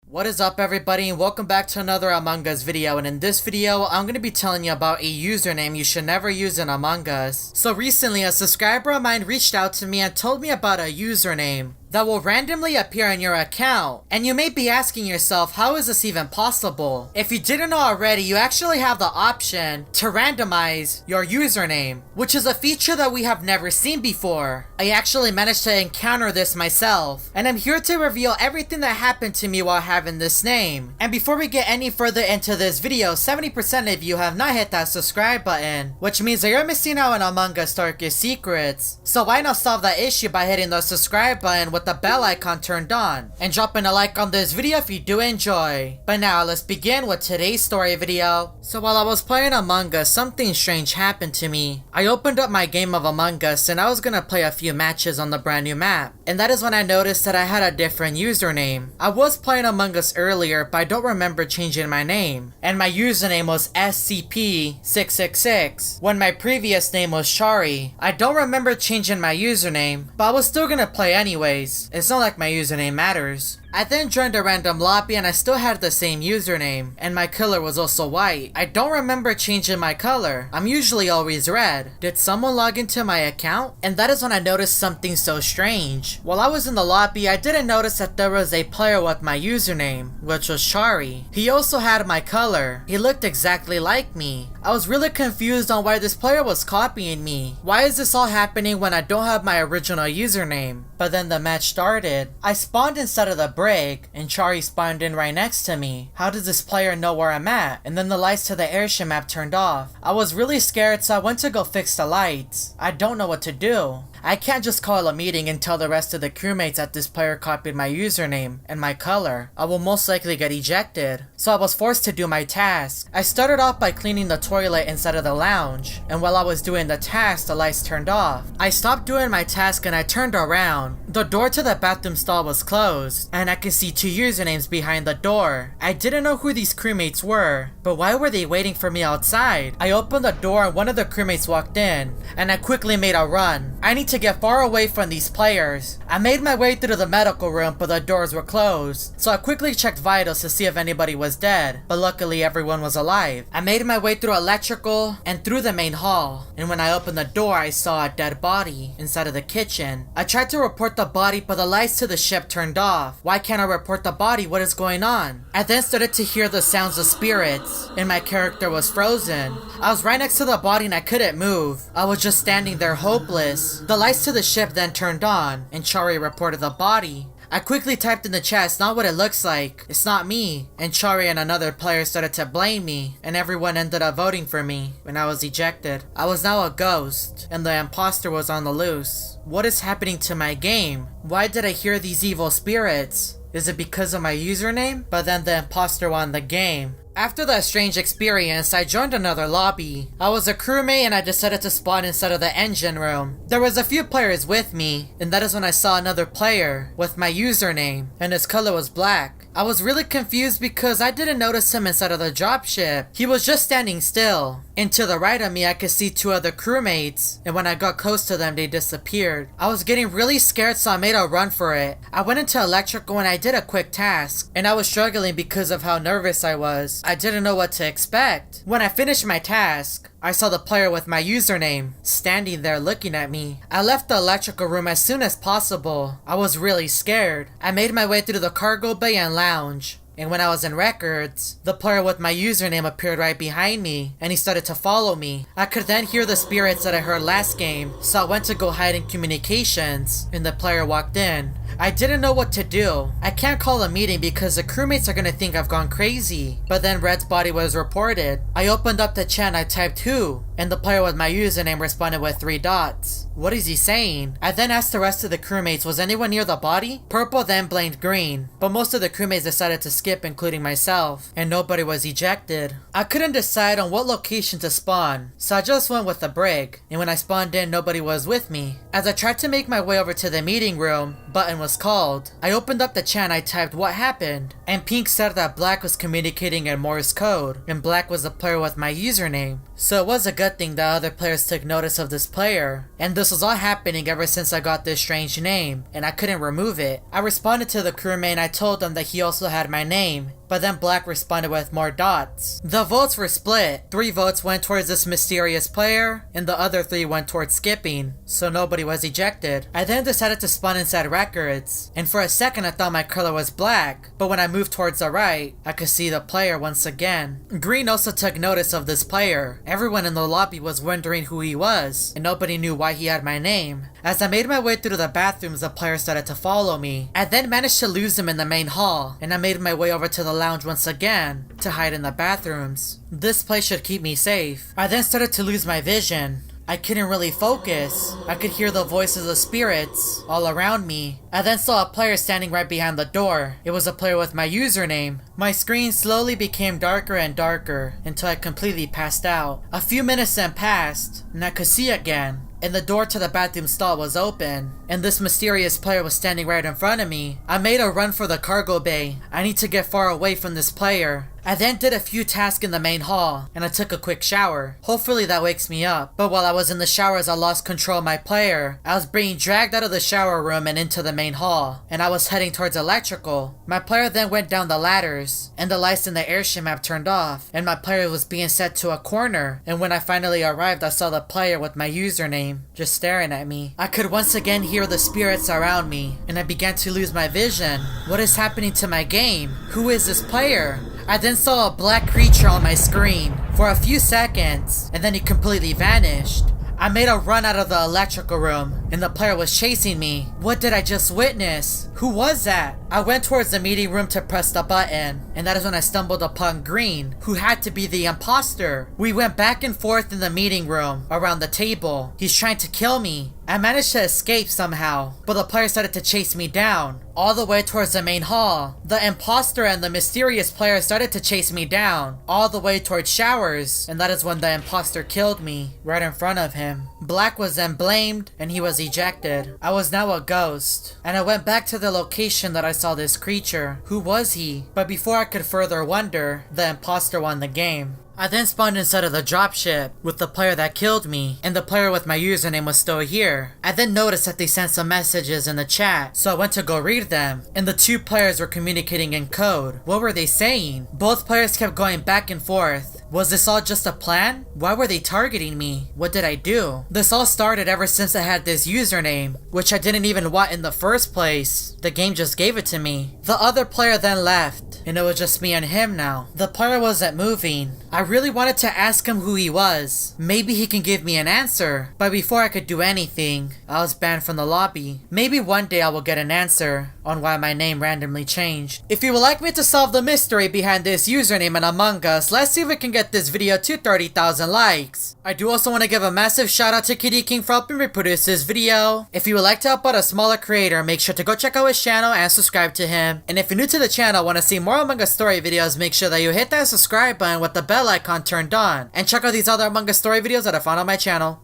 What is up everybody and welcome back to another Among Us video, and in this video I'm going to be telling you about a username you should never use in Among Us. So recently a subscriber of mine reached out to me and told me about a username that will randomly appear in your account. And you may be asking yourself, how is this even possible? If you didn't know already, you actually have the option to randomize your username, which is a feature that we have never seen before. I actually managed to encounter this myself, and I'm here to reveal everything that happened to me while having this name. And before we get any further into this video, 70% of you have not hit that subscribe button, which means that you're missing out on Among Us darkest secrets. So why not solve that issue by hitting the subscribe button with the bell icon turned on, and dropping a like on this video if you do enjoy. But now let's begin with today's story video. So while I was playing Among Us, something strange happened to me. I opened up my game of Among Us and I was gonna play a few matches on the brand new map, and that is when I noticed that I had a different username. I was playing Among Us earlier, but I don't remember changing my name, and my username was SCP-666 when my previous name was Shari. I don't remember changing my username, but I was still gonna play anyways. It's not like my username matters. I then joined a random lobby and I still had the same username, and my color was also white. I don't remember changing my color. I'm usually always red. Did someone log into my account? And that is when I noticed something so strange. While I was in the lobby, I didn't notice that there was a player with my username, which was Shari. He also had my color. He looked exactly like me. I was really confused on why this player was copying me. Why is this all happening when I don't have my original username? But then the match started. I spawned inside of the brig, and Shari spawned in right next to me. How does this player know where I'm at? And then the lights to the airship map turned off. I was really scared, so I went to go fix the lights. I don't know what to do. I can't just call a meeting and tell the rest of the crewmates that this player copied my username and my color. I will most likely get ejected. So I was forced to do my task. I started off by cleaning the toilet inside of the lounge, and while I was doing the task, the lights turned off. I stopped doing my task and I turned around. The door to the bathroom stall was closed, and I could see two usernames behind the door. I didn't know who these crewmates were, but why were they waiting for me outside? I opened the door and one of the crewmates walked in, and I quickly made a run. I need to get far away from these players. I made my way through the medical room, but the doors were closed, so I quickly checked vitals to see if anybody was dead, but luckily everyone was alive. I made my way through electrical and through the main hall, and when I opened the door I saw a dead body inside of the kitchen. I tried to report the body, but the lights to the ship turned off. Why can't I report the body? What is going on? I then started to hear the sounds of spirits, and my character was frozen. I was right next to the body and I couldn't move. I was just standing there hopeless. The lights to the ship then turned on, and Shari reported the body. I quickly typed in the chat, "It's not what it looks like. It's not me." And Shari and another player started to blame me, and everyone ended up voting for me when I was ejected. I was now a ghost, and the imposter was on the loose. What is happening to my game? Why did I hear these evil spirits? Is it because of my username? But then the imposter won the game. After that strange experience, I joined another lobby. I was a crewmate and I decided to spawn inside of the engine room. There was a few players with me, and that is when I saw another player with my username, and his color was black. I was really confused because I didn't notice him inside of the dropship. He was just standing still. And to the right of me, I could see two other crewmates, and when I got close to them, they disappeared. I was getting really scared, so I made a run for it. I went into electrical and I did a quick task, and I was struggling because of how nervous I was. I didn't know what to expect. When I finished my task, I saw the player with my username standing there looking at me. I left the electrical room as soon as possible. I was really scared. I made my way through the cargo bay and lounge. And when I was in records, the player with my username appeared right behind me, and he started to follow me. I could then hear the spirits that I heard last game, so I went to go hide in communications, and the player walked in. I didn't know what to do. I can't call a meeting because the crewmates are gonna think I've gone crazy. But then Red's body was reported. I opened up the chat and I typed "who?" and the player with my username responded with 3 dots. What is he saying? I then asked the rest of the crewmates, was anyone near the body? Purple then blamed green, but most of the crewmates decided to skip, including myself, and nobody was ejected. I couldn't decide on what location to spawn, so I just went with the brig, and when I spawned in, nobody was with me. As I tried to make my way over to the meeting room, button was called. I opened up the chat and I typed "what happened?" and Pink said that Black was communicating in Morse code, and Black was the player with my username. So it was a good thing that other players took notice of this player, and this was all happening ever since I got this strange name, and I couldn't remove it. I responded to the crewmate and I told them that he also had my name name, but then Black responded with more dots. The votes were split. 3 votes went towards this mysterious player, and the other 3 went towards skipping, so nobody was ejected. I then decided to spawn inside records, and for a second I thought my color was black, but when I moved towards the right, I could see the player once again. Green also took notice of this player. Everyone in the lobby was wondering who he was, and nobody knew why he had my name. As I made my way through the bathrooms, the player started to follow me. I then managed to lose him in the main hall, and I made my way over to the lounge once again to hide in the bathrooms. This place should keep me safe. I then started to lose my vision. I couldn't really focus. I could hear the voices of spirits all around me. I then saw a player standing right behind the door. It was a player with my username. My screen slowly became darker and darker until I completely passed out. A few minutes then passed, and I could see again. And the door to the bathroom stall was open, and this mysterious player was standing right in front of me. I made a run for the cargo bay. I need to get far away from this player. I then did a few tasks in the main hall, and I took a quick shower. Hopefully that wakes me up. But while I was in the showers, I lost control of my player. I was being dragged out of the shower room and into the main hall, and I was heading towards electrical. My player then went down the ladders, and the lights in the airship map turned off, and my player was being set to a corner. And when I finally arrived, I saw the player with my username just staring at me. I could once again hear the spirits around me, and I began to lose my vision. What is happening to my game? Who is this player? I then saw a black creature on my screen for a few seconds, and then he completely vanished. I made a run out of the electrical room, and the player was chasing me. What did I just witness? Who was that? I went towards the meeting room to press the button, and that is when I stumbled upon Green, who had to be the imposter. We went back and forth in the meeting room, around the table. He's trying to kill me. I managed to escape somehow, but the player started to chase me down, all the way towards the main hall. The imposter and the mysterious player started to chase me down, all the way towards showers, and that is when the imposter killed me, right in front of him. Black was then blamed, and he was ejected. I was now a ghost, and I went back to the location that I saw this creature. Who was he? But before I could further wonder, the imposter won the game. I then spawned inside of the dropship with the player that killed me, and the player with my username was still here. I then noticed that they sent some messages in the chat, so I went to go read them, and the 2 players were communicating in code. What were they saying? Both players kept going back and forth. Was this all just a plan? Why were they targeting me? What did I do? This all started ever since I had this username, which I didn't even want in the first place. The game just gave it to me. The other player then left, and it was just me and him now. The player wasn't moving. I really wanted to ask him who he was. Maybe he can give me an answer. But before I could do anything, I was banned from the lobby. Maybe one day I will get an answer on why my name randomly changed. If you would like me to solve the mystery behind this username in Among Us, let's see if we can get this video to 30,000 likes. I do also want to give a massive shout out to Kitty King for helping me produce this video. If you would like to help out a smaller creator, make sure to go check out his channel and subscribe to him. And if you're new to the channel and want to see more Among Us story videos, make sure that you hit that subscribe button with the bell icon turned on. And check out these other Among Us story videos that I found on my channel.